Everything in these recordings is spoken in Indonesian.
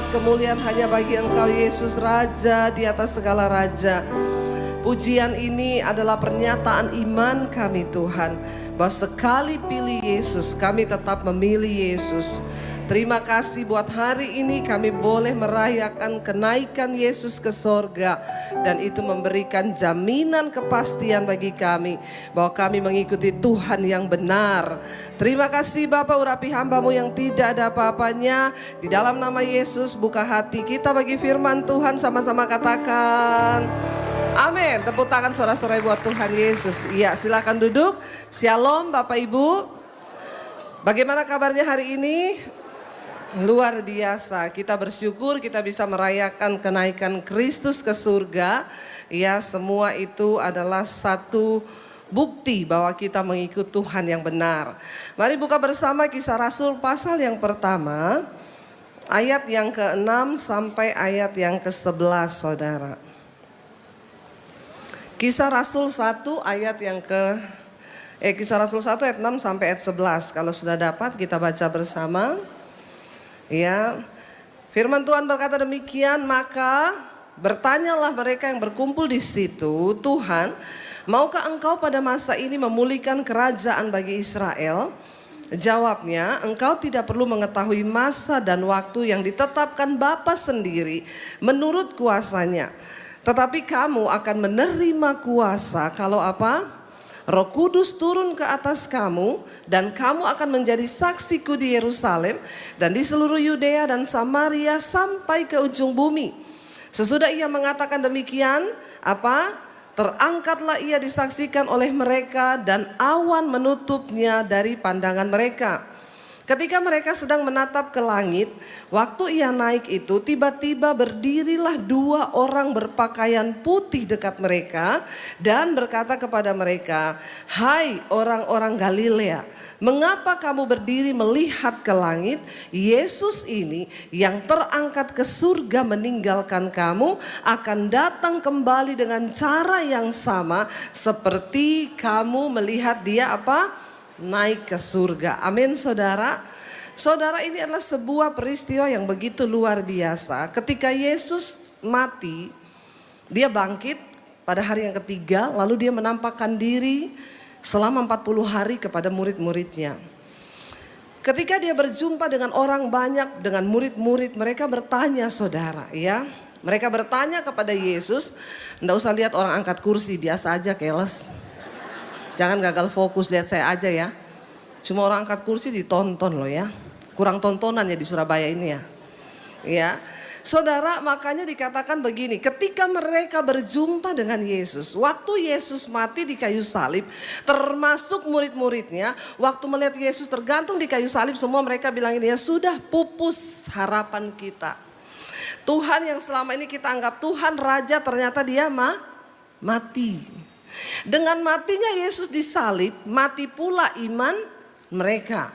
hormat, kemuliaan hanya bagi Engkau Yesus, Raja di atas segala raja. Pujian ini adalah pernyataan iman kami Tuhan, bahwa sekali pilih Yesus, kami tetap memilih Yesus. Terima kasih buat hari ini kami boleh merayakan kenaikan Yesus ke sorga. Dan itu memberikan jaminan kepastian bagi kami bahwa kami mengikuti Tuhan yang benar. Terima kasih Bapak, urapi hamba-Mu yang tidak ada apa-apanya. Di dalam nama Yesus buka hati kita bagi firman Tuhan, sama-sama katakan amin. Tepuk tangan sorak-sorai buat Tuhan Yesus. Iya, silakan duduk. Shalom Bapak Ibu. Bagaimana kabarnya hari ini? Luar biasa, kita bersyukur kita bisa merayakan kenaikan Kristus ke surga. Ya, semua itu adalah satu bukti bahwa kita mengikut Tuhan yang benar. Mari buka bersama Kisah Rasul pasal yang pertama, ayat yang ke-6 sampai ayat yang ke-11, saudara. Kisah Rasul 1 ayat yang Kisah Rasul 1 ayat 6 sampai ayat 11. Kalau sudah dapat kita baca bersama. Ya, firman Tuhan berkata demikian, maka bertanyalah mereka yang berkumpul di situ, Tuhan, maukah Engkau pada masa ini memulihkan kerajaan bagi Israel? Jawabnya, Engkau tidak perlu mengetahui masa dan waktu yang ditetapkan Bapa sendiri menurut kuasanya. Tetapi kamu akan menerima kuasa kalau apa? Roh Kudus turun ke atas kamu dan kamu akan menjadi saksiku di Yerusalem dan di seluruh Yudea dan Samaria sampai ke ujung bumi. Sesudah ia mengatakan demikian, terangkatlah ia disaksikan oleh mereka dan awan menutupnya dari pandangan mereka. Ketika mereka sedang menatap ke langit, waktu ia naik itu tiba-tiba berdirilah 2 orang berpakaian putih dekat mereka dan berkata kepada mereka, "Hai orang-orang Galilea, mengapa kamu berdiri melihat ke langit? Yesus ini yang terangkat ke surga meninggalkan kamu akan datang kembali dengan cara yang sama seperti kamu melihat dia naik ke surga." Amin saudara. Saudara, ini adalah sebuah peristiwa yang begitu luar biasa. Ketika Yesus mati, dia bangkit pada hari yang ketiga, lalu dia menampakkan diri selama 40 hari kepada murid-muridnya. Ketika dia berjumpa dengan orang banyak, dengan murid-murid, mereka bertanya saudara ya. Mereka bertanya kepada Yesus, "Nggak usah lihat orang angkat kursi, biasa aja keles. Jangan gagal fokus, lihat saya aja ya. Cuma orang angkat kursi ditonton loh ya. Kurang tontonan ya di Surabaya ini ya." Ya. Saudara, makanya dikatakan begini, ketika mereka berjumpa dengan Yesus, waktu Yesus mati di kayu salib, termasuk murid-muridnya, waktu melihat Yesus tergantung di kayu salib, semua mereka bilang ini, ya sudah pupus harapan kita. Tuhan yang selama ini kita anggap Tuhan Raja, ternyata dia mati. Dengan matinya Yesus disalib, mati pula iman mereka.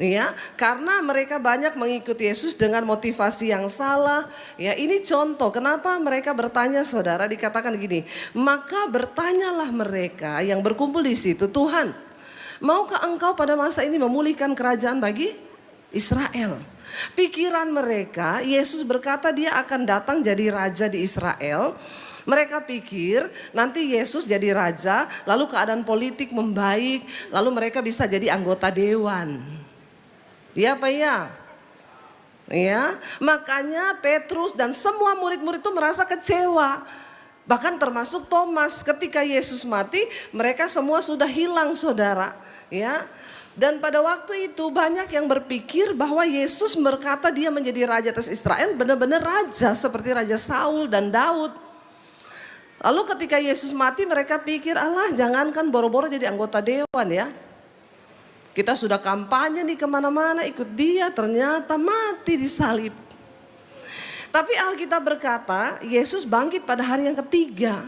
Ya, karena mereka banyak mengikuti Yesus dengan motivasi yang salah. Ya, ini contoh kenapa mereka bertanya saudara, dikatakan gini, maka bertanyalah mereka yang berkumpul di situ, "Tuhan, maukah Engkau pada masa ini memulihkan kerajaan bagi Israel?" Pikiran mereka, Yesus berkata dia akan datang jadi raja di Israel. Mereka pikir nanti Yesus jadi raja, lalu keadaan politik membaik, lalu mereka bisa jadi anggota dewan. Iya apa iya? Ya, makanya Petrus dan semua murid-murid itu merasa kecewa. Bahkan termasuk Thomas, ketika Yesus mati, mereka semua sudah hilang saudara. Ya. Dan pada waktu itu banyak yang berpikir bahwa Yesus berkata dia menjadi raja atas Israel, benar-benar raja seperti Raja Saul dan Daud. Lalu ketika Yesus mati mereka pikir, alah jangankan boro-boro jadi anggota dewan ya. Kita sudah kampanye nih kemana-mana ikut dia, ternyata mati disalib. Tapi Alkitab berkata Yesus bangkit pada hari yang ketiga.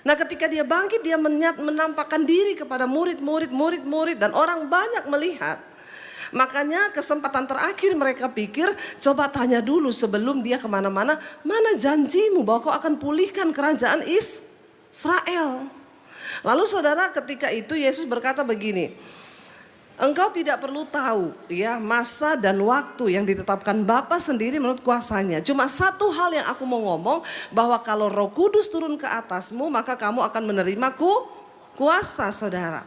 Nah ketika dia bangkit dia menampakkan diri kepada murid-murid dan orang banyak melihat. Makanya kesempatan terakhir mereka pikir, coba tanya dulu sebelum dia kemana-mana, mana janjimu bahwa kau akan pulihkan kerajaan Israel. Lalu saudara ketika itu Yesus berkata begini, Engkau tidak perlu tahu ya masa dan waktu yang ditetapkan Bapa sendiri menurut kuasanya. Cuma satu hal yang aku mau ngomong, bahwa kalau Roh Kudus turun ke atasmu maka kamu akan menerima kuasa, saudara.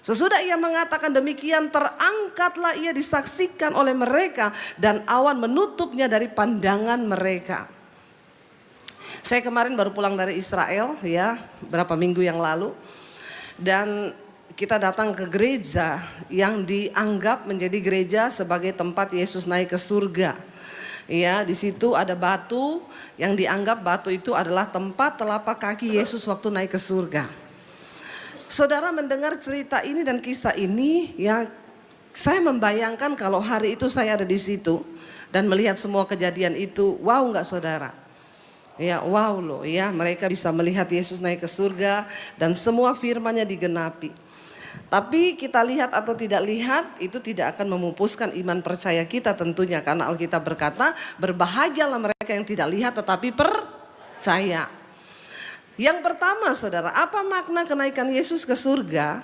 Sesudah ia mengatakan demikian, terangkatlah ia disaksikan oleh mereka dan awan menutupnya dari pandangan mereka. Saya kemarin baru pulang dari Israel ya, berapa minggu yang lalu. Dan kita datang ke gereja yang dianggap menjadi gereja sebagai tempat Yesus naik ke surga. Ya, di situ ada batu yang dianggap batu itu adalah tempat telapak kaki Yesus waktu naik ke surga. Saudara mendengar cerita ini dan kisah ini, ya saya membayangkan kalau hari itu saya ada di situ dan melihat semua kejadian itu, wow nggak saudara? Ya wow loh ya, mereka bisa melihat Yesus naik ke surga dan semua firman-Nya digenapi. Tapi kita lihat atau tidak lihat itu tidak akan memupuskan iman percaya kita tentunya, karena Alkitab berkata berbahagialah mereka yang tidak lihat tetapi percaya. Yang pertama saudara, apa makna kenaikan Yesus ke surga?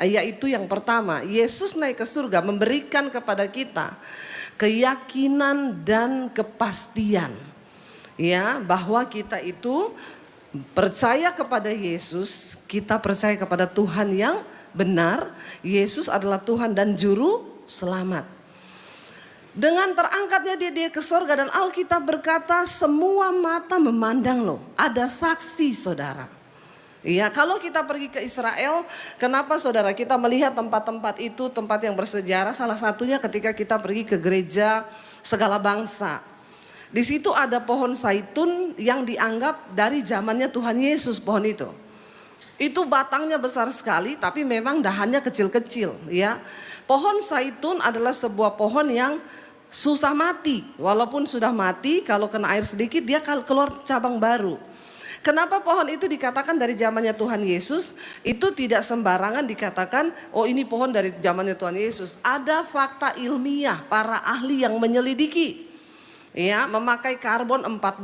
Yaitu yang pertama, Yesus naik ke surga memberikan kepada kita keyakinan dan kepastian. Ya, bahwa kita itu percaya kepada Yesus, kita percaya kepada Tuhan yang benar, Yesus adalah Tuhan dan Juru Selamat. Dengan terangkatnya dia ke sorga dan Alkitab berkata semua mata memandang loh. Ada saksi saudara. Iya, kalau kita pergi ke Israel, kenapa saudara kita melihat tempat-tempat itu tempat yang bersejarah? Salah satunya ketika kita pergi ke gereja segala bangsa. Di situ ada pohon zaitun yang dianggap dari zamannya Tuhan Yesus pohon itu. Itu batangnya besar sekali tapi memang dahannya kecil-kecil ya. Pohon zaitun adalah sebuah pohon yang susah mati. Walaupun sudah mati, kalau kena air sedikit dia keluar cabang baru. Kenapa pohon itu dikatakan dari zamannya Tuhan Yesus? Itu tidak sembarangan dikatakan, oh ini pohon dari zamannya Tuhan Yesus. Ada fakta ilmiah, para ahli yang menyelidiki. Ya, memakai karbon 14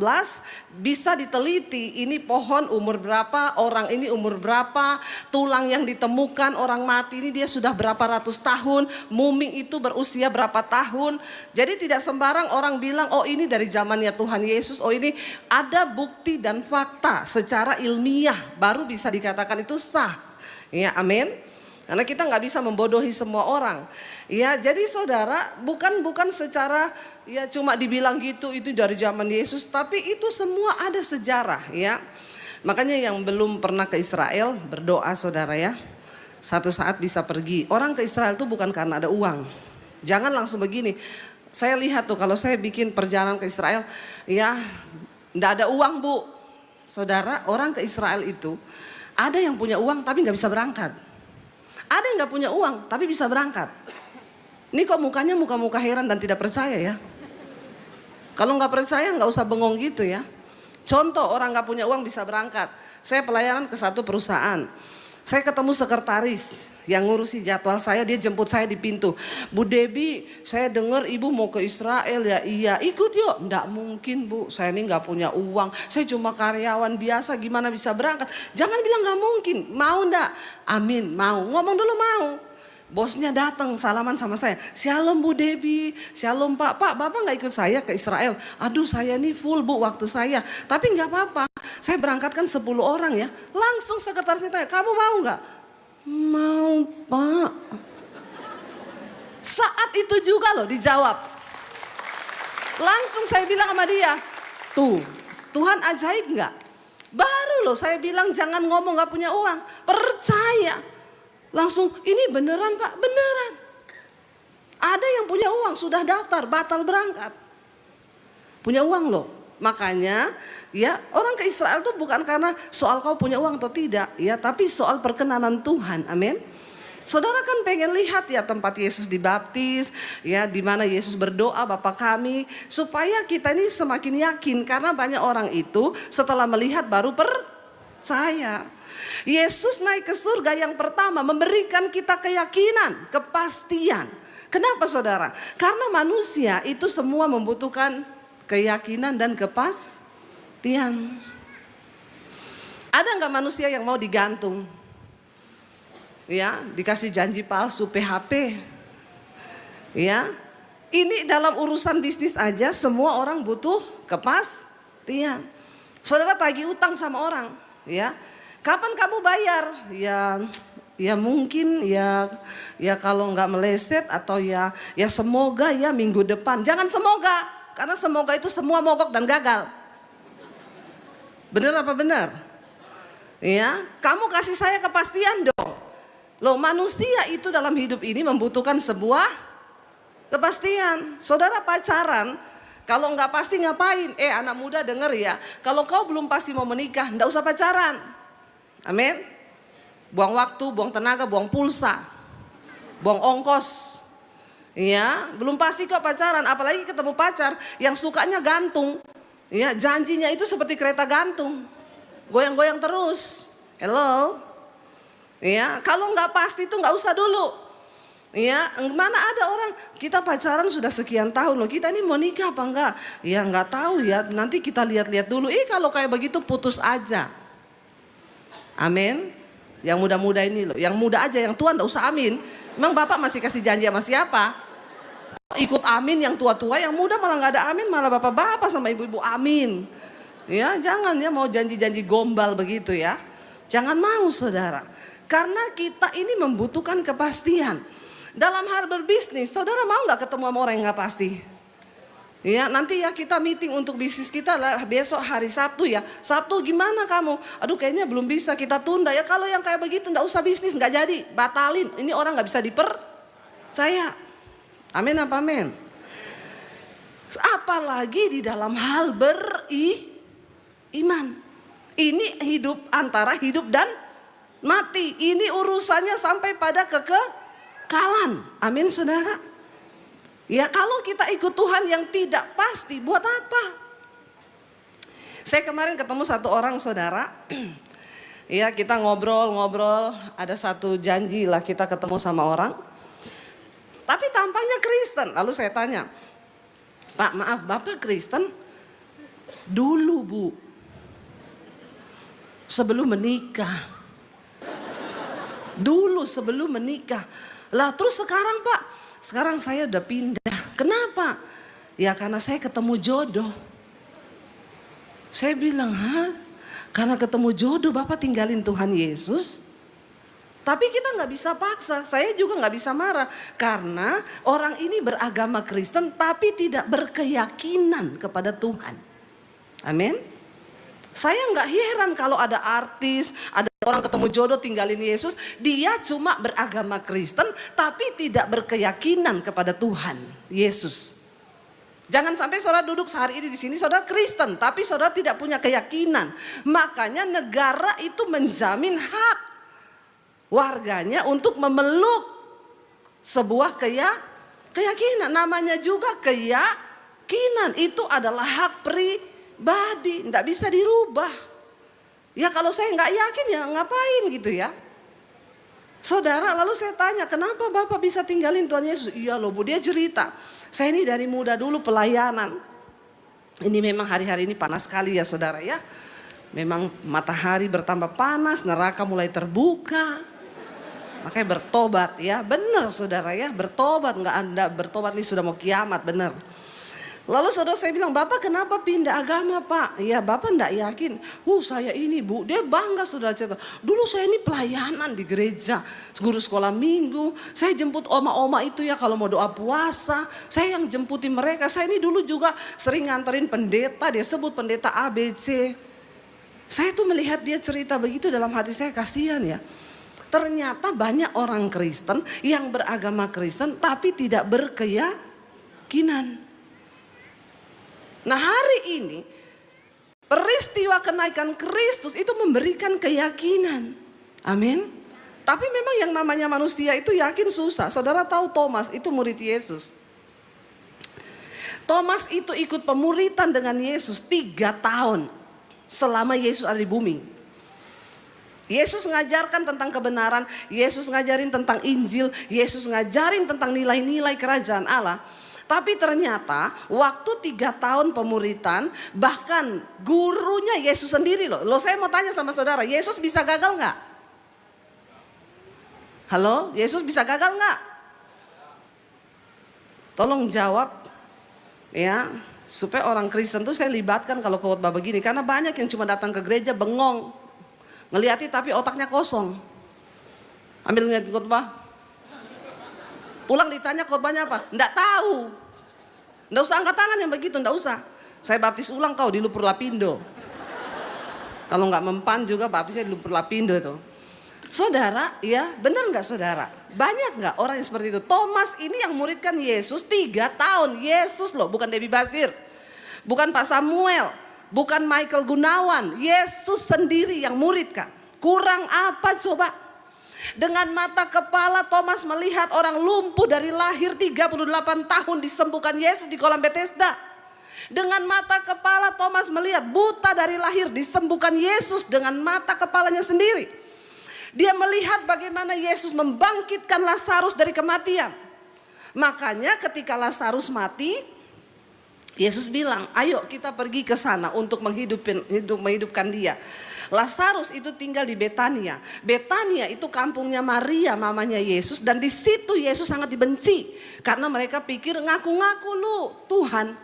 bisa diteliti ini pohon umur berapa, orang ini umur berapa, tulang yang ditemukan orang mati ini dia sudah berapa ratus tahun, mumi itu berusia berapa tahun. Jadi tidak sembarang orang bilang oh ini dari zamannya Tuhan Yesus, oh ini ada bukti dan fakta secara ilmiah baru bisa dikatakan itu sah. Ya, amin. Karena kita nggak bisa membodohi semua orang. Ya, jadi saudara bukan secara ya cuma dibilang gitu itu dari zaman Yesus, tapi itu semua ada sejarah ya. Makanya yang belum pernah ke Israel berdoa saudara ya. Satu saat bisa pergi. Orang ke Israel itu bukan karena ada uang. Jangan langsung begini. Saya lihat tuh kalau saya bikin perjalanan ke Israel ya nggak ada uang bu. Saudara, orang ke Israel itu ada yang punya uang tapi nggak bisa berangkat. Ada yang gak punya uang tapi bisa berangkat. Ini kok mukanya muka-muka heran dan tidak percaya ya. Kalau gak percaya gak usah bengong gitu ya. Contoh orang gak punya uang bisa berangkat. Saya pelayanan ke satu perusahaan. Saya ketemu sekretaris yang ngurusi jadwal saya, dia jemput saya di pintu. Bu Debbie, saya dengar ibu mau ke Israel ya. Iya, ikut yuk. Nggak mungkin bu, saya ini nggak punya uang. Saya cuma karyawan biasa, gimana bisa berangkat? Jangan bilang nggak mungkin. Mau ndak? Amin, mau. Ngomong dulu mau. Bosnya datang salaman sama saya. Shalom Bu Debbie, shalom Pak. Pak, Bapak nggak ikut saya ke Israel? Aduh, saya nih full bu waktu saya. Tapi nggak apa-apa. Saya berangkatkan 10 orang ya. Langsung sekretarisnya tanya, kamu mau nggak? Mau Pak. Saat itu juga loh dijawab. Langsung saya bilang sama dia, tuh Tuhan ajaib nggak? Baru loh saya bilang jangan ngomong nggak punya uang, percaya. Langsung ini beneran Pak, beneran. Ada yang punya uang sudah daftar, batal berangkat. Punya uang loh. Makanya ya orang ke Israel tuh bukan karena soal kau punya uang atau tidak ya, tapi soal perkenanan Tuhan. Amin. Saudara kan pengen lihat ya tempat Yesus dibaptis ya, di mana Yesus berdoa Bapa kami, supaya kita ini semakin yakin, karena banyak orang itu setelah melihat baru percaya. Yesus naik ke surga yang pertama memberikan kita keyakinan, kepastian. Kenapa saudara? Karena manusia itu semua membutuhkan keyakinan dan kepastian. Ada nggak manusia yang mau digantung? Ya, dikasih janji palsu, PHP. Ya, ini dalam urusan bisnis aja semua orang butuh kepastian. Saudara tagih utang sama orang, ya. Kapan kamu bayar? Ya mungkin ya kalau nggak meleset atau ya semoga ya minggu depan. Jangan semoga, karena semoga itu semua mogok dan gagal. Benar apa benar? Ya, kamu kasih saya kepastian dong. Loh, manusia itu dalam hidup ini membutuhkan sebuah kepastian. Saudara pacaran, kalau nggak pasti ngapain? Anak muda denger ya, kalau kau belum pasti mau menikah, nggak usah pacaran. Amin. Buang waktu, buang tenaga, buang pulsa, buang ongkos. Ya, belum pasti kok pacaran, apalagi ketemu pacar yang sukanya gantung. Ya, janjinya itu seperti kereta gantung, goyang-goyang terus. Hello. Ya, kalau nggak pasti itu nggak usah dulu. Ya, mana ada orang kita pacaran sudah sekian tahun loh, kita ini mau nikah apa enggak? Ya nggak tahu ya, nanti kita lihat-lihat dulu. Kalau kayak begitu putus aja. Amin. Yang muda-muda ini loh, yang muda aja, yang tua nggak usah amin. Memang Bapak masih kasih janji sama siapa? Ikut amin yang tua-tua, yang muda malah nggak ada amin, malah bapak-bapak sama ibu-ibu amin. Ya, jangan ya mau janji-janji gombal begitu ya. Jangan mau saudara. Karena kita ini membutuhkan kepastian. Dalam hal berbisnis, saudara mau nggak ketemu sama orang yang nggak pasti? Ya, nanti ya kita meeting untuk bisnis kita lah besok hari Sabtu ya. Sabtu gimana kamu? Aduh kayaknya belum bisa, kita tunda ya. Kalau yang kayak begitu nggak usah bisnis, nggak jadi, batalin. Ini orang nggak bisa dipercaya. Amin apa amin? Apalagi di dalam hal beriman. Ini hidup antara hidup dan mati. Ini urusannya sampai pada kekekalan. Amin saudara. Ya kalau kita ikut Tuhan yang tidak pasti, buat apa? Saya kemarin ketemu satu orang saudara. Ya kita ngobrol-ngobrol, ada satu janji lah kita ketemu sama orang. Tapi tampaknya Kristen. Lalu saya tanya, Pak maaf Bapak Kristen? Dulu Bu, sebelum menikah. Dulu sebelum menikah. Lah terus sekarang Pak, sekarang saya udah pindah. Kenapa? Ya karena saya ketemu jodoh. Saya bilang, karena ketemu jodoh Bapak tinggalin Tuhan Yesus? Tapi kita nggak bisa paksa, saya juga nggak bisa marah. Karena orang ini beragama Kristen tapi tidak berkeyakinan kepada Tuhan. Amin. Saya nggak heran kalau ada artis, ada orang ketemu jodoh tinggalin Yesus. Dia cuma beragama Kristen tapi tidak berkeyakinan kepada Tuhan Yesus. Jangan sampai saudara duduk sehari ini di sini saudara Kristen tapi saudara tidak punya keyakinan. Makanya negara itu menjamin hak warganya untuk memeluk sebuah keyakinan. Namanya juga keyakinan, itu adalah hak pribadi, tidak bisa dirubah. Ya kalau saya nggak yakin ya ngapain gitu ya. Saudara, lalu saya tanya, kenapa Bapak bisa tinggalin Tuhan Yesus? Iya loh Bu, dia cerita, saya ini dari muda dulu pelayanan. Ini memang hari-hari ini panas sekali ya saudara ya. Memang matahari bertambah panas, neraka mulai terbuka. Makanya bertobat ya, benar saudara ya, bertobat, nggak Anda bertobat nih sudah mau kiamat, benar. Lalu saudara saya bilang, Bapak kenapa pindah agama Pak? Ya Bapak enggak yakin. Saya ini Bu, dia bangga saudara cerita. Dulu saya ini pelayanan di gereja, guru sekolah minggu. Saya jemput oma-oma itu ya kalau mau doa puasa. Saya yang jemputin mereka. Saya ini dulu juga sering nganterin pendeta, dia sebut pendeta ABC. Saya tuh melihat dia cerita begitu dalam hati saya kasihan ya. Ternyata banyak orang Kristen yang beragama Kristen tapi tidak berkeyakinan. Nah hari ini peristiwa kenaikan Kristus itu memberikan keyakinan. Amin. Tapi memang yang namanya manusia itu yakin susah. Saudara tahu Thomas itu murid Yesus. Thomas itu ikut pemuritan dengan Yesus 3 tahun selama Yesus ada di bumi. Yesus ngajarkan tentang kebenaran, Yesus ngajarin tentang Injil, Yesus ngajarin tentang nilai-nilai kerajaan Allah. Tapi ternyata waktu 3 tahun pemuritan, bahkan gurunya Yesus sendiri loh. Saya mau tanya sama saudara, Yesus bisa gagal nggak? Halo, Yesus bisa gagal nggak? Tolong jawab ya, supaya orang Kristen tuh saya libatkan kalau khotbah begini, karena banyak yang cuma datang ke gereja bengong, ngeliati tapi otaknya kosong. Ambil ngeliat khotbah, pulang ditanya khotbahnya apa? Nggak tahu. Nggak usah angkat tangan yang begitu, nggak usah. Saya baptis ulang kau di Lumpur Lapindo. Kalau nggak mempan juga baptisnya di Lumpur Lapindo itu. Saudara, ya benar nggak saudara? Banyak nggak orang yang seperti itu? Thomas ini yang muridkan Yesus 3 tahun. Yesus loh, bukan Debbie Basir, bukan Pak Samuel, bukan Michael Gunawan. Yesus sendiri yang muridkan. Kurang apa coba? Dengan mata kepala Thomas melihat orang lumpuh dari lahir 38 tahun disembuhkan Yesus di kolam Bethesda. Dengan mata kepala Thomas melihat buta dari lahir disembuhkan Yesus dengan mata kepalanya sendiri. Dia melihat bagaimana Yesus membangkitkan Lazarus dari kematian. Makanya ketika Lazarus mati, Yesus bilang, ayo kita pergi ke sana untuk menghidupkan dia. Lazarus itu tinggal di Betania. Betania itu kampungnya Maria, mamanya Yesus. Dan di situ Yesus sangat dibenci. Karena mereka pikir ngaku-ngaku lu Tuhan.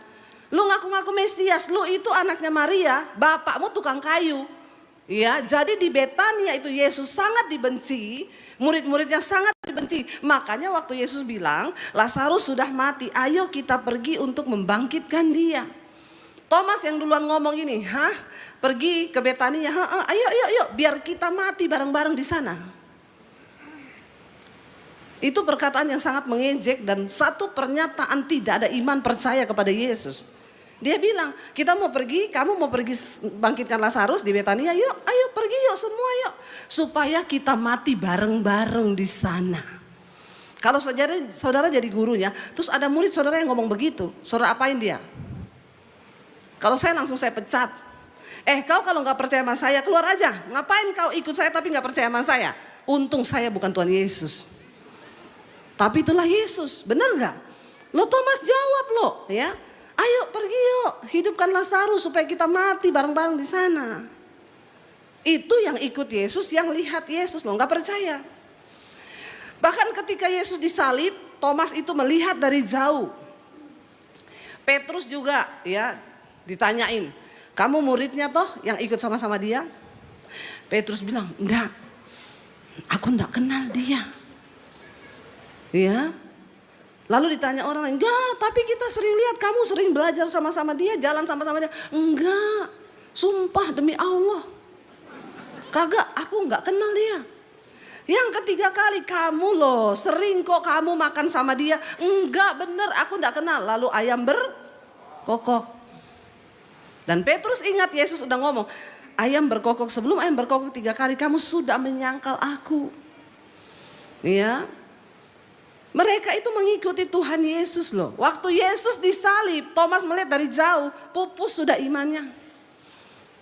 Lu ngaku-ngaku Mesias, lu itu anaknya Maria, bapakmu tukang kayu. Ya, jadi di Betania itu Yesus sangat dibenci, murid-muridnya sangat dibenci. Makanya waktu Yesus bilang, Lazarus sudah mati, ayo kita pergi untuk membangkitkan dia. Thomas yang duluan ngomong ini, pergi ke Betania, ayo, biar kita mati bareng-bareng di sana. Itu perkataan yang sangat mengejek dan satu pernyataan tidak ada iman percaya kepada Yesus. Dia bilang, kita mau pergi, kamu mau pergi bangkitkan Lazarus di Betania, yuk, ayo pergi yuk semua yuk. Supaya kita mati bareng-bareng di sana. Kalau saudara jadi gurunya, terus ada murid saudara yang ngomong begitu, saudara apain dia? Kalau saya langsung saya pecat. Kau kalau gak percaya sama saya keluar aja. Ngapain kau ikut saya tapi gak percaya sama saya? Untung saya bukan Tuhan Yesus. Tapi itulah Yesus, benar gak? Lo Thomas jawab lo ya. Ayo pergi yuk, hidupkan Lazarus supaya kita mati bareng-bareng di sana. Itu yang ikut Yesus, yang lihat Yesus loh, nggak percaya. Bahkan ketika Yesus disalib, Thomas itu melihat dari jauh. Petrus juga ya ditanyain, kamu muridnya toh yang ikut sama-sama dia? Petrus bilang, enggak, aku enggak kenal dia. Ya. Lalu ditanya orang lain, enggak, tapi kita sering lihat kamu sering belajar sama-sama dia, jalan sama-sama dia. Enggak, sumpah demi Allah. Kagak, aku enggak kenal dia. Yang ketiga kali, kamu loh sering kok kamu makan sama dia. Enggak bener, aku enggak kenal. Lalu ayam berkokok. Dan Petrus ingat Yesus udah ngomong, ayam berkokok, sebelum ayam berkokok 3 kali kamu sudah menyangkal aku. Ya. Mereka itu mengikuti Tuhan Yesus loh. Waktu Yesus disalib, Thomas melihat dari jauh, pupus sudah imannya.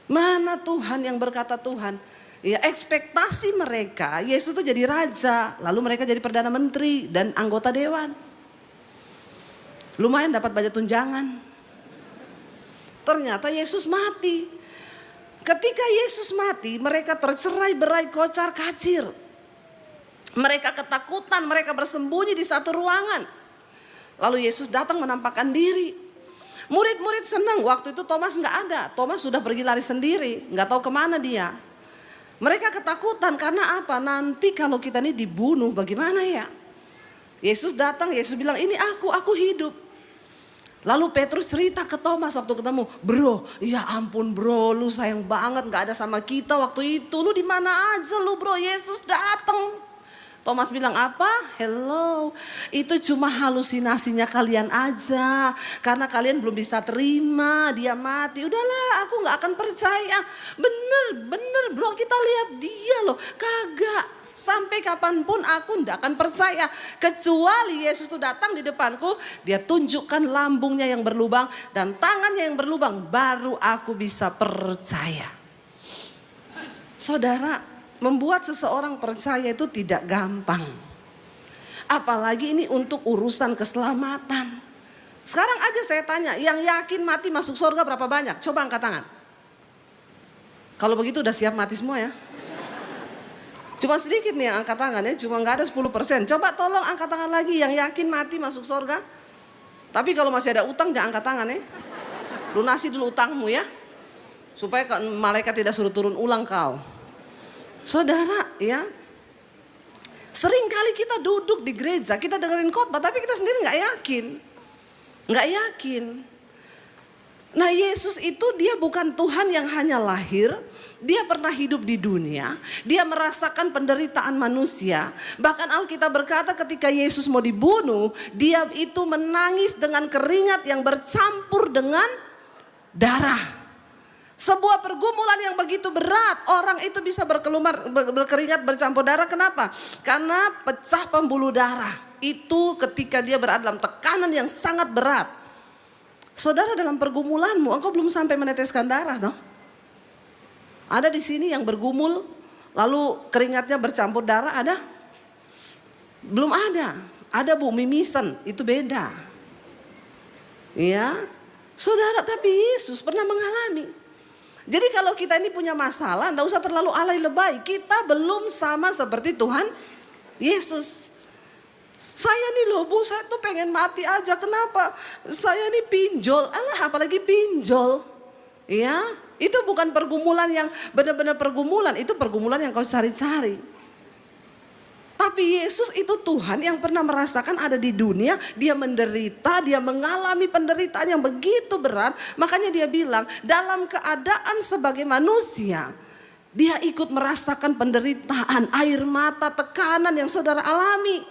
Mana Tuhan yang berkata Tuhan? Ya ekspektasi mereka, Yesus itu jadi raja, lalu mereka jadi perdana menteri dan anggota dewan. Lumayan dapat banyak tunjangan. Ternyata Yesus mati. Ketika Yesus mati, mereka tercerai-berai kocar-kacir. Mereka ketakutan, mereka bersembunyi di satu ruangan. Lalu Yesus datang menampakkan diri. Murid-murid senang, waktu itu Thomas nggak ada. Thomas sudah pergi lari sendiri, nggak tahu kemana dia. Mereka ketakutan karena apa? Nanti kalau kita ini dibunuh bagaimana ya? Yesus datang, Yesus bilang ini aku hidup. Lalu Petrus cerita ke Thomas waktu ketemu, bro, ya ampun bro, lu sayang banget nggak ada sama kita waktu itu. Lu di mana aja lu bro? Yesus datang. Thomas bilang apa? Hello, itu cuma halusinasinya kalian aja. Karena kalian belum bisa terima dia mati. Udahlah, aku gak akan percaya. Bener bro, kita lihat dia loh. Kagak, sampai kapanpun aku gak akan percaya. Kecuali Yesus itu datang di depanku, dia tunjukkan lambungnya yang berlubang dan tangannya yang berlubang. Baru aku bisa percaya. Saudara, membuat seseorang percaya itu tidak gampang. Apalagi ini untuk urusan keselamatan. Sekarang aja saya tanya, yang yakin mati masuk surga berapa banyak? Coba angkat tangan. Kalau begitu udah siap mati semua ya. Cuma sedikit nih yang angkat tangan ya, cuma nggak ada 10%. Coba tolong angkat tangan lagi yang yakin mati masuk surga. Tapi kalau masih ada utang jangan angkat tangan ya. Lunasi dulu utangmu ya. Supaya malaikat tidak suruh turun ulang kau. Saudara ya, sering kali kita duduk di gereja, kita dengerin khotbah tapi kita sendiri nggak yakin. Nggak yakin. Nah Yesus itu dia bukan Tuhan yang hanya lahir. Dia pernah hidup di dunia, dia merasakan penderitaan manusia. Bahkan Alkitab berkata ketika Yesus mau dibunuh, dia itu menangis dengan keringat yang bercampur dengan darah. Sebuah pergumulan yang begitu berat, orang itu bisa berkeringat bercampur darah. Kenapa? Karena pecah pembuluh darah. Itu ketika dia berada dalam tekanan yang sangat berat. Saudara, dalam pergumulanmu, engkau belum sampai meneteskan darah, toh? Ada di sini yang bergumul, lalu keringatnya bercampur darah, ada? Belum ada. Ada bu, mimisan, itu beda. Ya, saudara, tapi Yesus pernah mengalami. Jadi kalau kita ini punya masalah, enggak usah terlalu alay lebay. Kita belum sama seperti Tuhan Yesus. Saya nih loh bu, saya tuh pengen mati aja. Kenapa? Saya nih pinjol. Alah, apalagi pinjol. Ya, itu bukan pergumulan yang benar-benar pergumulan. Itu pergumulan yang kau cari-cari. Tapi Yesus itu Tuhan yang pernah merasakan ada di dunia. Dia menderita, dia mengalami penderitaan yang begitu berat. Makanya dia bilang dalam keadaan sebagai manusia, dia ikut merasakan penderitaan, air mata, tekanan yang saudara alami.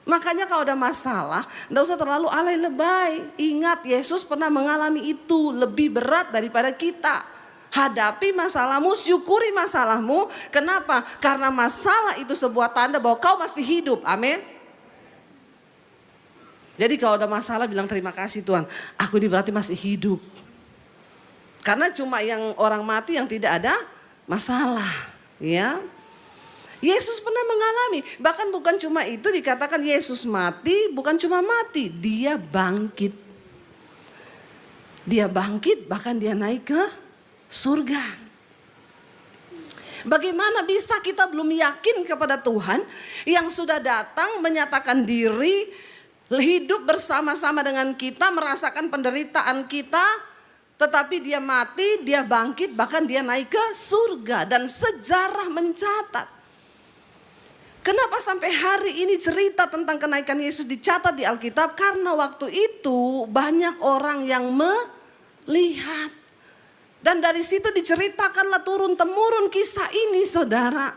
Makanya kalau ada masalah, tidak usah terlalu alay lebay. Ingat Yesus pernah mengalami itu lebih berat daripada kita. Hadapi masalahmu, syukuri masalahmu. Kenapa? Karena masalah itu sebuah tanda bahwa kau masih hidup. Amin. Jadi kalau ada masalah bilang terima kasih Tuhan. Aku ini berarti masih hidup. Karena cuma yang orang mati yang tidak ada masalah. Ya. Yesus pernah mengalami, bahkan bukan cuma itu dikatakan Yesus mati, bukan cuma mati, dia bangkit. Dia bangkit bahkan dia naik ke surga. Bagaimana bisa kita belum yakin kepada Tuhan yang sudah datang menyatakan diri, hidup bersama-sama dengan kita, merasakan penderitaan kita, tetapi dia mati, dia bangkit, bahkan dia naik ke surga dan sejarah mencatat. Kenapa sampai hari ini cerita tentang kenaikan Yesus dicatat di Alkitab? Karena waktu itu banyak orang yang melihat. Dan dari situ diceritakanlah turun-temurun kisah ini saudara.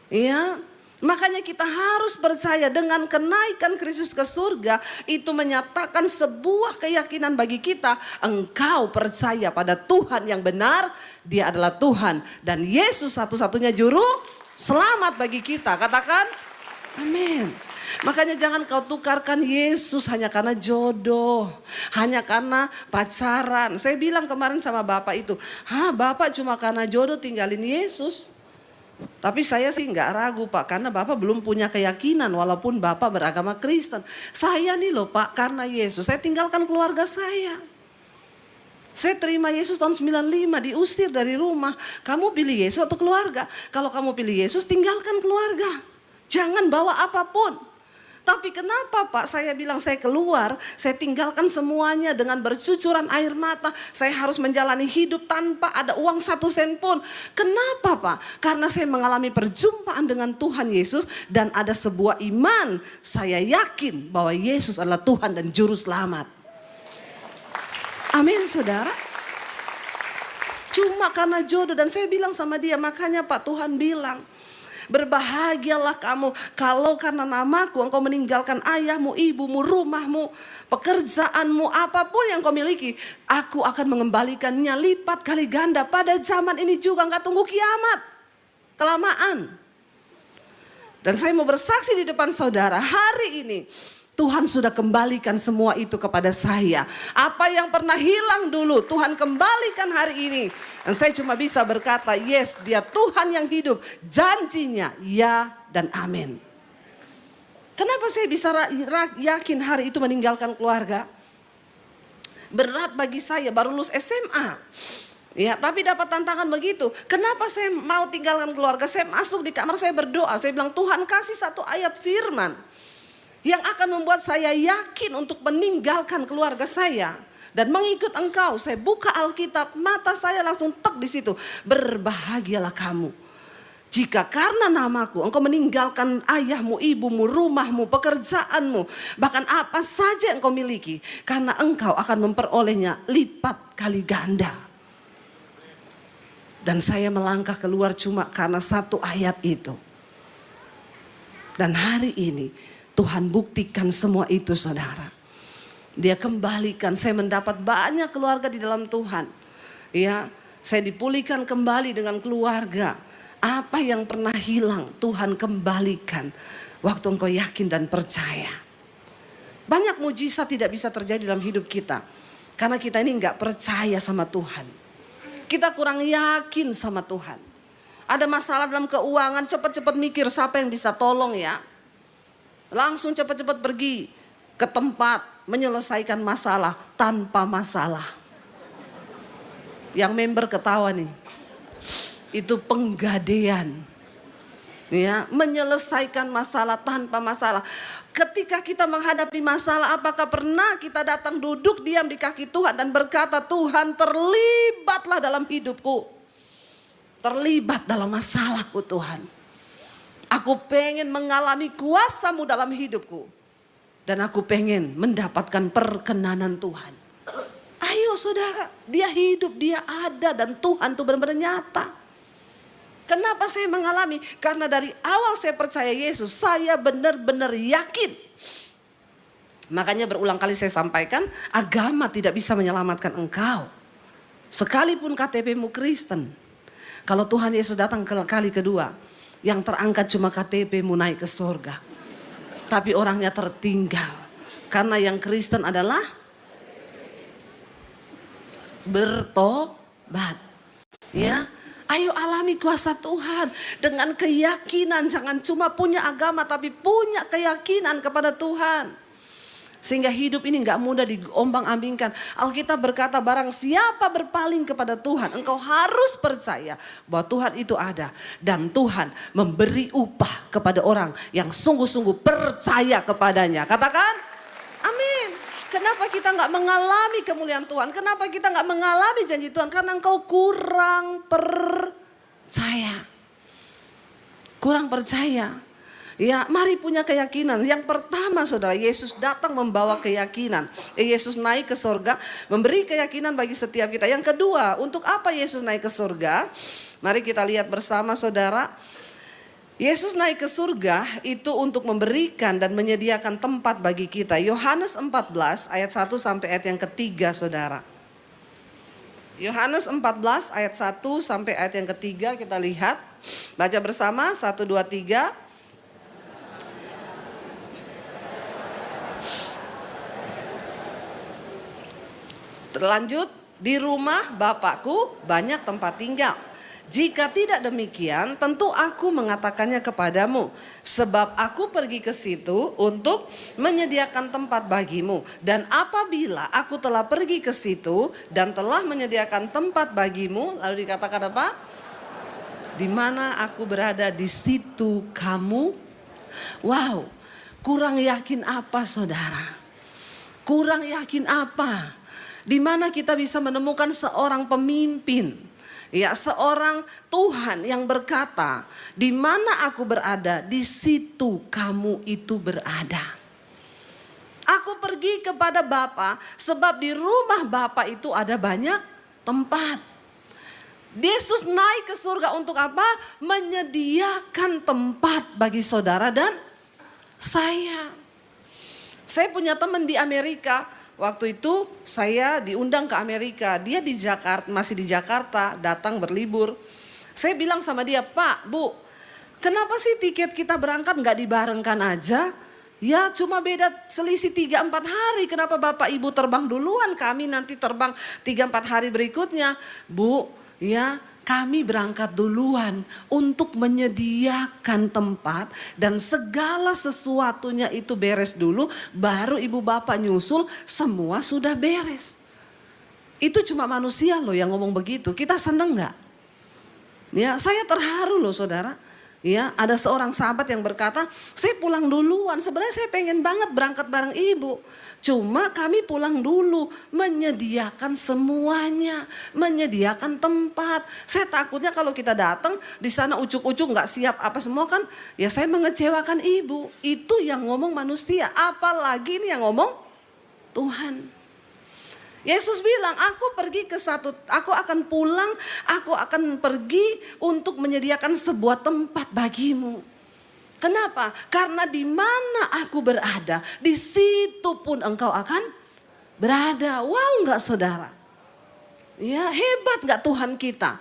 Ya, makanya kita harus percaya dengan kenaikan Kristus ke surga. Itu menyatakan sebuah keyakinan bagi kita. Engkau percaya pada Tuhan yang benar. Dia adalah Tuhan. Dan Yesus satu-satunya juru selamat bagi kita. Katakan amin. Makanya jangan kau tukarkan Yesus hanya karena jodoh, hanya karena pacaran. Saya bilang kemarin sama bapak itu, bapak cuma karena jodoh tinggalin Yesus. Tapi saya sih nggak ragu pak, karena bapak belum punya keyakinan walaupun bapak beragama Kristen. Saya nih loh pak, karena Yesus saya tinggalkan keluarga saya. Saya terima Yesus tahun 95, diusir dari rumah. Kamu pilih Yesus atau keluarga? Kalau kamu pilih Yesus, tinggalkan keluarga. Jangan bawa apapun. Tapi kenapa Pak saya bilang saya keluar, saya tinggalkan semuanya dengan bercucuran air mata. Saya harus menjalani hidup tanpa ada uang 1 sen pun. Kenapa Pak? Karena saya mengalami perjumpaan dengan Tuhan Yesus dan ada sebuah iman. Saya yakin bahwa Yesus adalah Tuhan dan Juru Selamat. Amin saudara. Cuma karena jodoh, dan saya bilang sama dia, makanya Pak Tuhan bilang, berbahagialah kamu kalau karena namaku engkau meninggalkan ayahmu, ibumu, rumahmu, pekerjaanmu, apapun yang kau miliki. Aku akan mengembalikannya lipat kali ganda pada zaman ini juga, enggak tunggu kiamat. Kelamaan. Dan saya mau bersaksi di depan saudara, hari ini Tuhan sudah kembalikan semua itu kepada saya. Apa yang pernah hilang dulu, Tuhan kembalikan hari ini. Dan saya cuma bisa berkata, yes, dia Tuhan yang hidup. Janjinya, ya dan amin. Kenapa saya bisa yakin hari itu meninggalkan keluarga? Berat bagi saya, baru lulus SMA. Ya, tapi dapat tantangan begitu. Kenapa saya mau tinggalkan keluarga? Saya masuk di kamar, saya berdoa. Saya bilang, Tuhan kasih satu ayat firman yang akan membuat saya yakin untuk meninggalkan keluarga saya dan mengikut Engkau. Saya buka Alkitab, mata saya langsung tek di situ. Berbahagialah kamu jika karena namaku engkau meninggalkan ayahmu, ibumu, rumahmu, pekerjaanmu, bahkan apa saja yang engkau miliki, karena engkau akan memperolehnya lipat kali ganda. Dan saya melangkah keluar cuma karena satu ayat itu. Dan hari ini Tuhan buktikan semua itu, saudara. Dia kembalikan, saya mendapat banyak keluarga di dalam Tuhan. Ya, saya dipulihkan kembali dengan keluarga. Apa yang pernah hilang Tuhan kembalikan waktu engkau yakin dan percaya. Banyak mujizat tidak bisa terjadi dalam hidup kita karena kita ini nggak percaya sama Tuhan. Kita kurang yakin sama Tuhan. Ada masalah dalam keuangan, cepat-cepat mikir siapa yang bisa tolong ya. Langsung cepat-cepat pergi ke tempat menyelesaikan masalah tanpa masalah. Yang member ketawa nih. Itu penggadean. Ya, menyelesaikan masalah tanpa masalah. Ketika kita menghadapi masalah, apakah pernah kita datang duduk diam di kaki Tuhan dan berkata, Tuhan terlibatlah dalam hidupku. Terlibat dalam masalahku Tuhan. Aku pengen mengalami kuasa-Mu dalam hidupku. Dan aku pengen mendapatkan perkenanan Tuhan. Ayo saudara, dia hidup, dia ada dan Tuhan itu benar-benar nyata. Kenapa saya mengalami? Karena dari awal saya percaya Yesus, saya benar-benar yakin. Makanya berulang kali saya sampaikan, agama tidak bisa menyelamatkan engkau. Sekalipun KTP-mu Kristen. Kalau Tuhan Yesus datang ke kali kedua, yang terangkat cuma KTP-mu naik ke surga. Tapi orangnya tertinggal. Karena yang Kristen adalah bertobat. Ya. Ayo alami kuasa Tuhan dengan keyakinan. Jangan cuma punya agama tapi punya keyakinan kepada Tuhan. Sehingga hidup ini gak mudah diombang-ambingkan. Alkitab berkata barang siapa berpaling kepada Tuhan, engkau harus percaya bahwa Tuhan itu ada. Dan Tuhan memberi upah kepada orang yang sungguh-sungguh percaya kepadanya. Katakan amin. Kenapa kita nggak mengalami kemuliaan Tuhan? Kenapa kita nggak mengalami janji Tuhan? Karena engkau kurang percaya. Kurang percaya. Ya, mari punya keyakinan. Yang pertama saudara, Yesus datang membawa keyakinan. Yesus naik ke surga, memberi keyakinan bagi setiap kita. Yang kedua, untuk apa Yesus naik ke surga? Mari kita lihat bersama saudara. Yesus naik ke surga itu untuk memberikan dan menyediakan tempat bagi kita. Yohanes 14 ayat 1 sampai ayat yang ketiga saudara. Yohanes 14 ayat 1 sampai ayat yang ketiga kita lihat. Baca bersama 1, 2, 3. Terlanjut, di rumah Bapakku banyak tempat tinggal. Jika tidak demikian, tentu aku mengatakannya kepadamu. Sebab aku pergi ke situ untuk menyediakan tempat bagimu. Dan apabila aku telah pergi ke situ dan telah menyediakan tempat bagimu, lalu dikatakan apa? Di mana aku berada, di situ kamu. Wow, kurang yakin apa saudara? Kurang yakin apa? Di mana kita bisa menemukan seorang pemimpin? Ya, seorang Tuhan yang berkata, di mana aku berada, di situ kamu itu berada. Aku pergi kepada Bapa, sebab di rumah Bapa itu ada banyak tempat. Yesus naik ke surga untuk apa? Menyediakan tempat bagi saudara dan saya. Saya punya teman di Amerika. Waktu itu saya diundang ke Amerika, dia di Jakarta, masih di Jakarta, datang berlibur. Saya bilang sama dia, Pak, Bu, kenapa sih tiket kita berangkat nggak dibarengkan aja? Ya cuma beda selisih 3-4 hari, kenapa Bapak Ibu terbang duluan, kami nanti terbang 3-4 hari berikutnya. Bu, ya kami berangkat duluan untuk menyediakan tempat dan segala sesuatunya itu beres dulu, baru ibu bapak nyusul, semua sudah beres. Itu cuma manusia loh yang ngomong begitu. Kita seneng nggak? Ya, saya terharu loh saudara. Ya, ada seorang sahabat yang berkata, saya pulang duluan. Sebenarnya saya pengen banget berangkat bareng ibu. Cuma kami pulang dulu, menyediakan semuanya, menyediakan tempat. Saya takutnya kalau kita datang di sana ucuk-ucuk nggak siap apa semua kan, ya saya mengecewakan ibu. Itu yang ngomong manusia, apalagi ini yang ngomong Tuhan. Yesus bilang, aku akan pulang, aku akan pergi untuk menyediakan sebuah tempat bagimu. Kenapa? Karena di mana aku berada, di situ pun engkau akan berada. Wow, enggak saudara? Ya, hebat enggak Tuhan kita?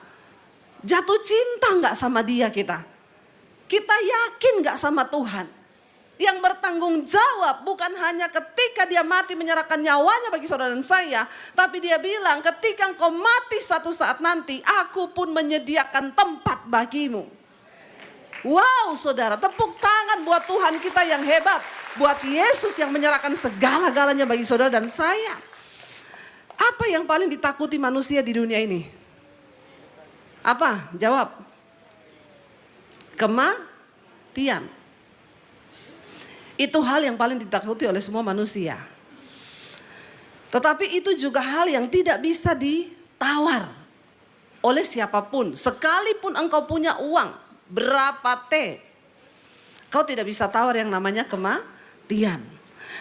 Jatuh cinta enggak sama Dia kita? Kita yakin enggak sama Tuhan? Yang bertanggung jawab bukan hanya ketika dia mati menyerahkan nyawanya bagi saudara dan saya. Tapi dia bilang ketika engkau mati satu saat nanti, aku pun menyediakan tempat bagimu. Wow saudara, tepuk tangan buat Tuhan kita yang hebat. Buat Yesus yang menyerahkan segala-galanya bagi saudara dan saya. Apa yang paling ditakuti manusia di dunia ini? Apa? Jawab. Kematian. Itu hal yang paling ditakuti oleh semua manusia. Tetapi itu juga hal yang tidak bisa ditawar oleh siapapun. Sekalipun engkau punya uang berapa T, kau tidak bisa tawar yang namanya kematian.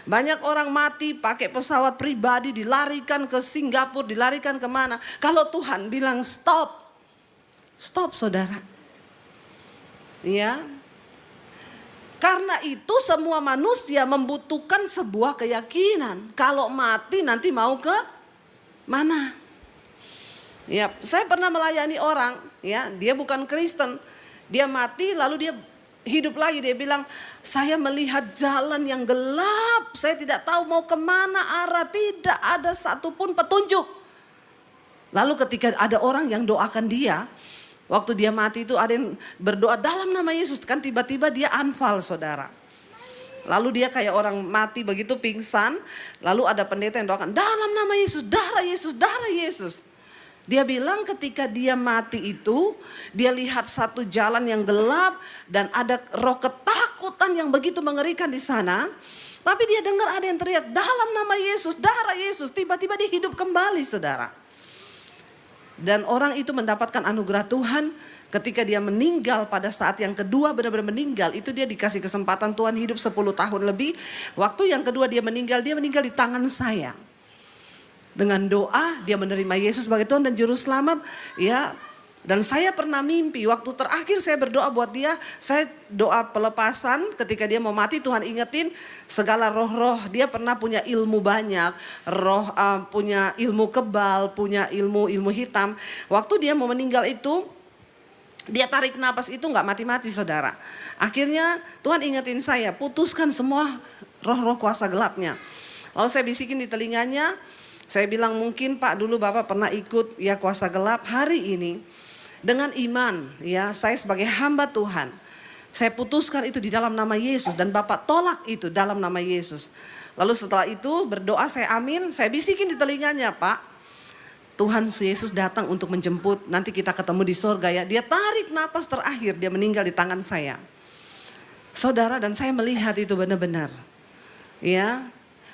Banyak orang mati pakai pesawat pribadi, dilarikan ke Singapura, dilarikan kemana. Kalau Tuhan bilang stop, stop saudara. Ya. Karena itu semua manusia membutuhkan sebuah keyakinan. Kalau mati nanti mau ke mana? Ya, saya pernah melayani orang, ya, dia bukan Kristen. Dia mati lalu dia hidup lagi. Dia bilang, saya melihat jalan yang gelap. Saya tidak tahu mau kemana arah. Tidak ada satupun petunjuk. Lalu ketika ada orang yang doakan dia, waktu dia mati itu ada yang berdoa dalam nama Yesus. Kan tiba-tiba dia anfal saudara. Lalu dia kayak orang mati begitu pingsan. Lalu ada pendeta yang doakan dalam nama Yesus, darah Yesus, darah Yesus. Dia bilang ketika dia mati itu, dia lihat satu jalan yang gelap. Dan ada roh ketakutan yang begitu mengerikan di sana. Tapi dia dengar ada yang teriak dalam nama Yesus, darah Yesus. Tiba-tiba dia hidup kembali saudara. Dan orang itu mendapatkan anugerah Tuhan ketika dia meninggal pada saat yang kedua benar-benar meninggal. Itu dia dikasih kesempatan Tuhan hidup 10 tahun lebih. Waktu yang kedua dia meninggal di tangan saya. Dengan doa dia menerima Yesus sebagai Tuhan dan Juru Selamat. Ya. Dan saya pernah mimpi waktu terakhir saya berdoa buat dia. Saya doa pelepasan ketika dia mau mati. Tuhan ingetin segala roh-roh. Dia pernah punya ilmu banyak. Punya ilmu kebal, punya ilmu hitam. Waktu dia mau meninggal itu, dia tarik napas itu gak mati-mati saudara. Akhirnya Tuhan ingetin saya, putuskan semua roh-roh kuasa gelapnya. Lalu saya bisikin di telinganya. Saya bilang mungkin Pak dulu Bapak pernah ikut ya kuasa gelap. Hari ini dengan iman ya saya sebagai hamba Tuhan. Saya putuskan itu di dalam nama Yesus dan Bapak tolak itu dalam nama Yesus. Lalu setelah itu berdoa saya amin. Saya bisikin di telinganya Pak. Tuhan Yesus datang untuk menjemput. Nanti kita ketemu di sorga ya. Dia tarik napas terakhir. Dia meninggal di tangan saya. Saudara dan saya melihat itu benar-benar. Ya.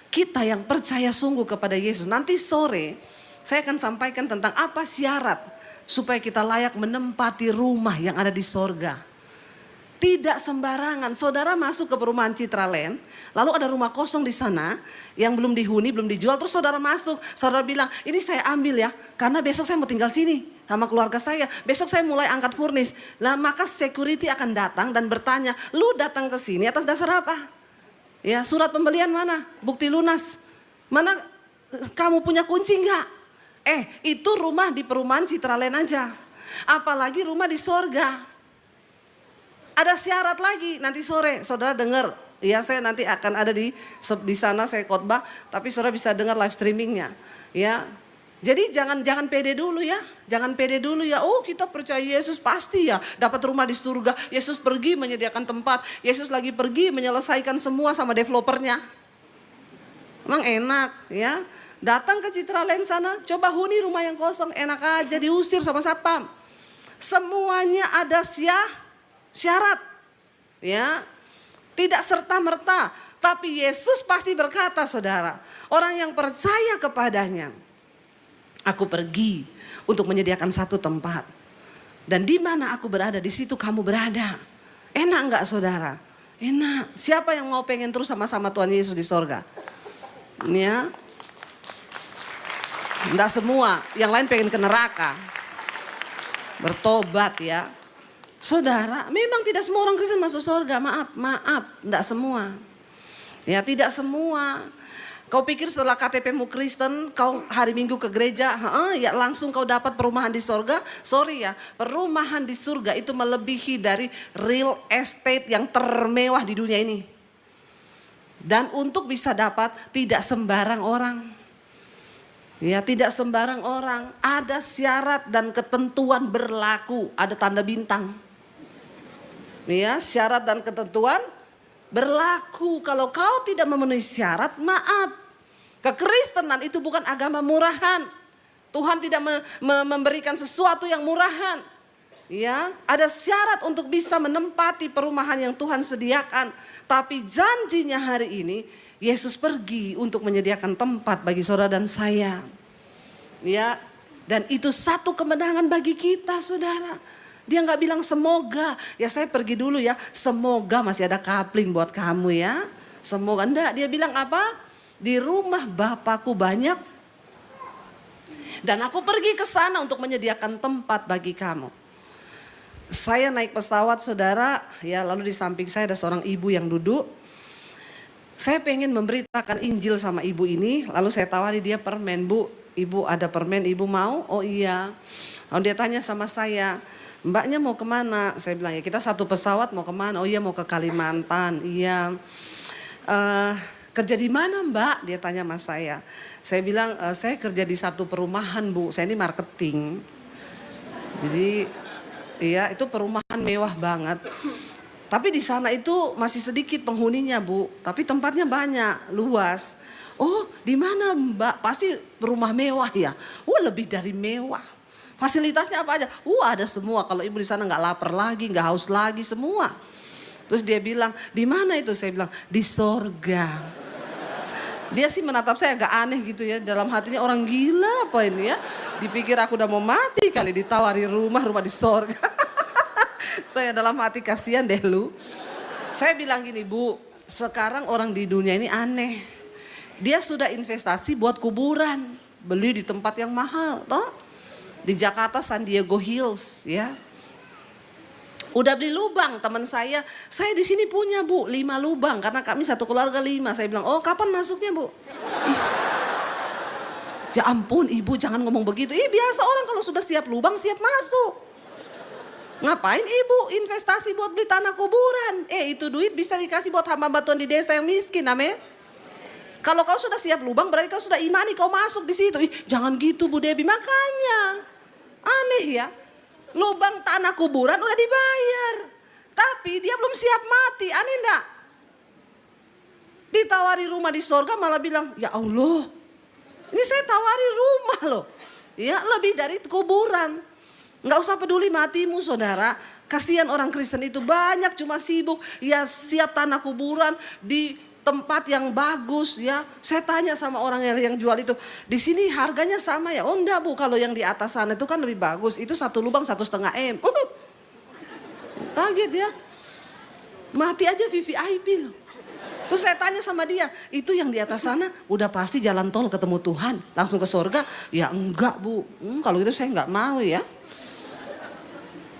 Kita yang percaya sungguh kepada Yesus. Nanti sore saya akan sampaikan tentang apa syarat supaya kita layak menempati rumah yang ada di sorga. Tidak sembarangan. Saudara masuk ke perumahan Citraland. Lalu ada rumah kosong di sana. Yang belum dihuni, belum dijual. Terus saudara masuk. Saudara bilang ini saya ambil ya. Karena besok saya mau tinggal sini. Sama keluarga saya. Besok saya mulai angkat furnis. Nah maka security akan datang dan bertanya. Lu datang ke sini atas dasar apa? Ya surat pembelian mana? Bukti lunas. Mana kamu punya kunci enggak? Itu rumah di perumahan Citraland aja. Apalagi rumah di sorga. Ada syarat lagi nanti sore saudara dengar. Ya saya nanti akan ada di sana saya khotbah. Tapi saudara bisa dengar live streamingnya. Ya. Jadi jangan pede dulu ya. Jangan pede dulu ya. Oh kita percaya Yesus pasti ya dapat rumah di surga. Yesus pergi menyediakan tempat. Yesus lagi pergi menyelesaikan semua sama developernya. Emang enak ya. Datang ke Citraland sana, coba huni rumah yang kosong, enak aja diusir sama satpam. Semuanya ada syarat, ya, tidak serta-merta. Tapi Yesus pasti berkata, saudara, orang yang percaya kepadanya, aku pergi untuk menyediakan satu tempat. Dan di mana aku berada, di situ kamu berada. Enak enggak saudara? Enak. Siapa yang mau pengen terus sama-sama Tuhan Yesus di sorga? Ya. Enggak semua, yang lain pengen ke neraka. Bertobat ya. Saudara, memang tidak semua orang Kristen masuk surga. Maaf, enggak semua. Ya, tidak semua. Kau pikir setelah KTP-mu Kristen, kau hari Minggu ke gereja, ya langsung kau dapat perumahan di surga? Sorry ya, perumahan di surga itu melebihi dari real estate yang termewah di dunia ini. Dan untuk bisa dapat, tidak sembarang orang. Ya, tidak sembarang orang. Ada syarat dan ketentuan berlaku, ada tanda bintang. Ya, syarat dan ketentuan berlaku. Kalau kau tidak memenuhi syarat, maaf. Kekristenan itu bukan agama murahan. Tuhan tidak memberikan sesuatu yang murahan. Ya, ada syarat untuk bisa menempati perumahan yang Tuhan sediakan. Tapi janjinya hari ini, Yesus pergi untuk menyediakan tempat bagi saudara dan saya. Ya, dan itu satu kemenangan bagi kita, saudara. Dia nggak bilang semoga, ya saya pergi dulu ya, semoga masih ada kapling buat kamu ya. Semoga enggak, dia bilang apa? Di rumah Bapakku banyak dan aku pergi ke sana untuk menyediakan tempat bagi kamu. Saya naik pesawat saudara, ya lalu di samping saya ada seorang ibu yang duduk. Saya pengen memberitakan Injil sama ibu ini, lalu saya tawari dia permen. Bu, ibu ada permen, ibu mau? Oh iya. Lalu dia tanya sama saya, mbaknya mau kemana? Saya bilang ya kita satu pesawat mau kemana? Oh iya mau ke Kalimantan. Iya. Kerja di mana mbak? Dia tanya sama saya. Saya bilang saya kerja di satu perumahan bu. Saya ini marketing. Jadi iya itu perumahan mewah banget. Tapi di sana itu masih sedikit penghuninya bu. Tapi tempatnya banyak, luas. Oh di mana mbak? Pasti rumah mewah ya. Lebih dari mewah. Fasilitasnya apa aja? Ada semua. Kalau ibu di sana nggak lapar lagi, nggak haus lagi, semua. Terus dia bilang, di mana itu? Saya bilang, di sorga. Dia sih menatap saya agak aneh gitu ya. Dalam hatinya orang gila apa ini ya. Dipikir aku udah mau mati kali ditawari rumah di sorga. Saya dalam hati kasihan deh lu. Saya bilang gini bu, sekarang orang di dunia ini aneh. Dia sudah investasi buat kuburan. Beli di tempat yang mahal toh. Di Jakarta San Diego Hills ya. Udah beli lubang teman saya di sini punya bu 5 lubang karena kami satu keluarga 5. Saya bilang oh kapan masuknya bu? Ya ampun ibu jangan ngomong begitu. Biasa orang kalau sudah siap lubang siap masuk. Ngapain ibu investasi buat beli tanah kuburan? Itu duit bisa dikasih buat hamba Tuhan di desa yang miskin, amin. Kalau kau sudah siap lubang berarti kau sudah imani kau masuk di situ. Jangan gitu Bu Debi, makanya aneh ya. Lubang tanah kuburan udah dibayar. Tapi dia belum siap mati, aneh enggak? Ditawari rumah di sorga malah bilang, ya Allah ini saya tawari rumah loh. Ya lebih dari kuburan. Nggak usah peduli matimu saudara. Kasihan orang Kristen itu banyak cuma sibuk. Ya siap tanah kuburan di tempat yang bagus ya. Saya tanya sama orang yang jual itu, di sini harganya sama ya? Oh enggak bu, kalau yang di atas sana itu kan lebih bagus. Itu satu lubang 1,5 M. Kaget ya. Mati aja VVIP loh. Terus saya tanya sama dia, itu yang di atas sana udah pasti jalan tol ketemu Tuhan, langsung ke surga? Ya enggak bu, kalau gitu saya enggak mau ya.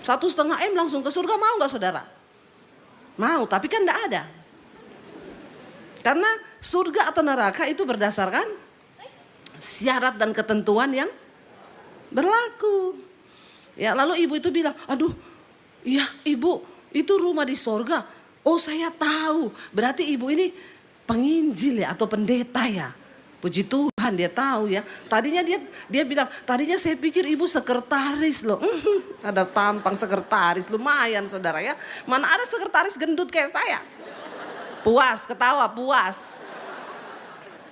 1,5 M langsung ke surga mau enggak saudara? Mau, tapi kan enggak ada. Karena surga atau neraka itu berdasarkan syarat dan ketentuan yang berlaku. Ya, lalu ibu itu bilang, aduh ya ibu itu rumah di surga. Oh saya tahu, berarti ibu ini penginjil ya atau pendeta ya. Puji Tuhan dia tahu ya. Tadinya dia bilang, tadinya saya pikir ibu sekretaris loh. Ada tampang sekretaris lumayan saudara ya. Mana ada sekretaris gendut kayak saya. Puas, ketawa puas.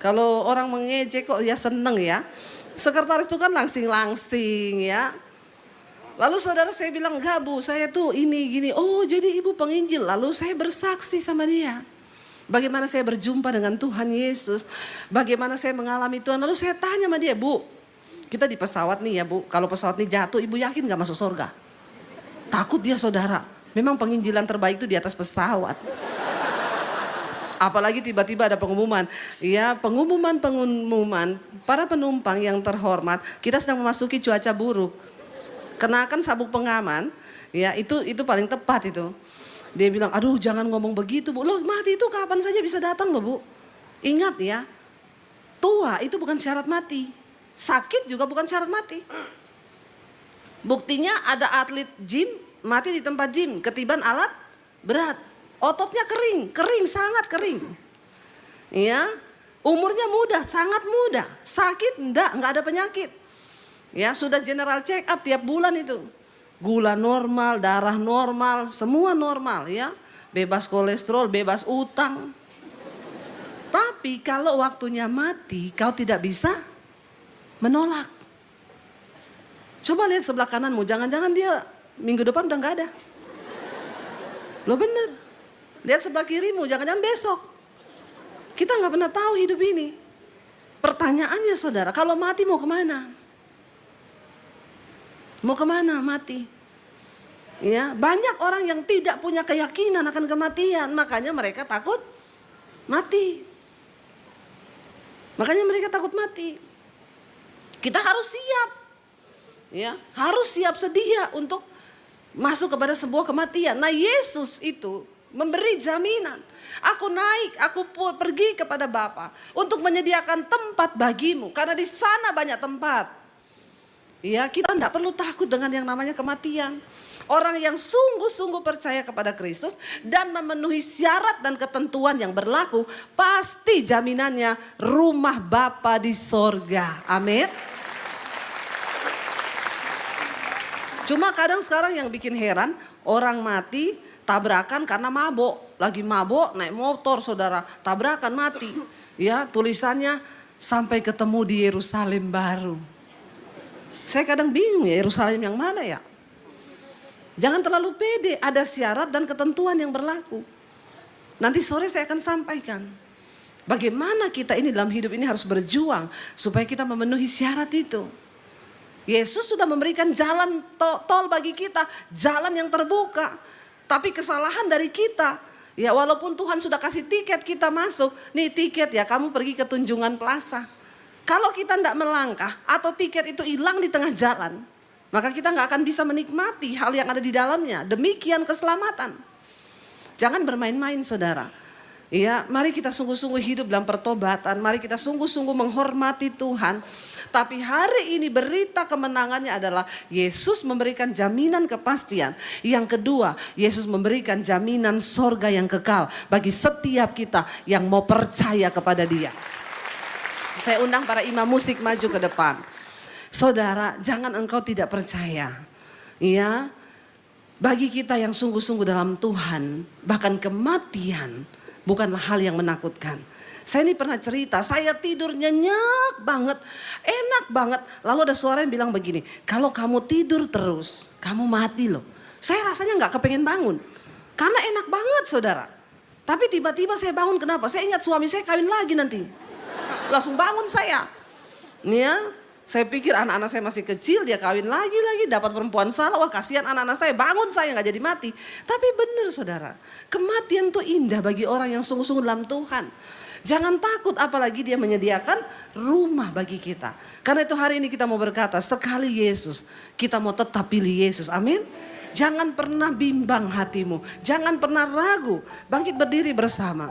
Kalau orang mengejek kok ya seneng ya. Sekretaris itu kan langsing-langsing ya. Lalu saudara saya bilang, enggak Bu, saya tuh ini gini. Oh jadi ibu penginjil. Lalu saya bersaksi sama dia. Bagaimana saya berjumpa dengan Tuhan Yesus. Bagaimana saya mengalami Tuhan. Lalu saya tanya sama dia, Bu, kita di pesawat nih ya Bu. Kalau pesawat ini jatuh, ibu yakin gak masuk surga? Takut dia saudara. Memang penginjilan terbaik itu di atas pesawat. Apalagi tiba-tiba ada pengumuman. Ya, pengumuman para penumpang yang terhormat, kita sedang memasuki cuaca buruk. Kenakan sabuk pengaman, ya itu paling tepat itu. Dia bilang, aduh jangan ngomong begitu Bu. Loh mati itu kapan saja bisa datang loh Bu. Ingat ya, tua itu bukan syarat mati. Sakit juga bukan syarat mati. Buktinya ada atlet gym mati di tempat gym, ketiban alat berat. Ototnya kering, sangat kering. Ya, umurnya muda, sangat muda. Sakit enggak ada penyakit. Ya, sudah general check up tiap bulan itu. Gula normal, darah normal, semua normal ya. Bebas kolesterol, bebas utang. Tapi kalau waktunya mati, kau tidak bisa menolak. Coba lihat sebelah kananmu, jangan-jangan dia minggu depan udah gak ada. Loh bener. Lihat sebelah kirimu, jangan-jangan besok. Kita gak pernah tahu hidup ini. Pertanyaannya saudara, kalau mati mau kemana? Mau kemana mati? Ya, banyak orang yang tidak punya keyakinan akan kematian, makanya mereka takut mati. Makanya mereka takut mati. Kita harus siap. Ya, harus siap sedia untuk masuk kepada sebuah kematian. Nah, Yesus itu memberi jaminan. Aku naik, aku pergi kepada Bapa untuk menyediakan tempat bagimu, karena di sana banyak tempat. Ya, kita tidak perlu takut dengan yang namanya kematian. Orang yang sungguh-sungguh percaya kepada Kristus dan memenuhi syarat dan ketentuan yang berlaku, pasti jaminannya rumah Bapa di sorga. Amin. Cuma kadang sekarang yang bikin heran, orang mati tabrakan karena mabok. Lagi mabok naik motor saudara, tabrakan mati. Ya, tulisannya sampai ketemu di Yerusalem baru. Saya kadang bingung ya, Yerusalem yang mana ya? Jangan terlalu pede, ada syarat dan ketentuan yang berlaku. Nanti sore saya akan sampaikan bagaimana kita ini dalam hidup ini harus berjuang supaya kita memenuhi syarat itu. Yesus sudah memberikan jalan tol bagi kita, jalan yang terbuka. Tapi kesalahan dari kita, ya walaupun Tuhan sudah kasih tiket kita masuk, nih tiket ya kamu pergi ke Tunjungan Plaza. Kalau kita tidak melangkah atau tiket itu hilang di tengah jalan, maka kita nggak akan bisa menikmati hal yang ada di dalamnya. Demikian keselamatan. Jangan bermain-main saudara. Ya, mari kita sungguh-sungguh hidup dalam pertobatan. Mari kita sungguh-sungguh menghormati Tuhan. Tapi hari ini berita kemenangannya adalah Yesus memberikan jaminan kepastian. Yang kedua, Yesus memberikan jaminan sorga yang kekal bagi setiap kita yang mau percaya kepada Dia. Saya undang para imam musik maju ke depan. Saudara, jangan engkau tidak percaya. Ya, bagi kita yang sungguh-sungguh dalam Tuhan, bahkan kematian bukanlah hal yang menakutkan. Saya ini pernah cerita, saya tidur nyenyak banget, enak banget. Lalu ada suara yang bilang begini, kalau kamu tidur terus, kamu mati loh. Saya rasanya gak kepengen bangun, karena enak banget saudara. Tapi tiba-tiba saya bangun, kenapa? Saya ingat suami saya kawin lagi nanti. Langsung bangun saya. Ya, saya pikir anak-anak saya masih kecil, dia kawin lagi, dapat perempuan salah. Wah kasihan anak-anak saya, bangun saya gak jadi mati. Tapi benar saudara, kematian itu indah bagi orang yang sungguh-sungguh dalam Tuhan. Jangan takut, apalagi Dia menyediakan rumah bagi kita. Karena itu hari ini kita mau berkata, sekali Yesus, kita mau tetap pilih Yesus. Amin. Jangan pernah bimbang hatimu, jangan pernah ragu. Bangkit berdiri bersama.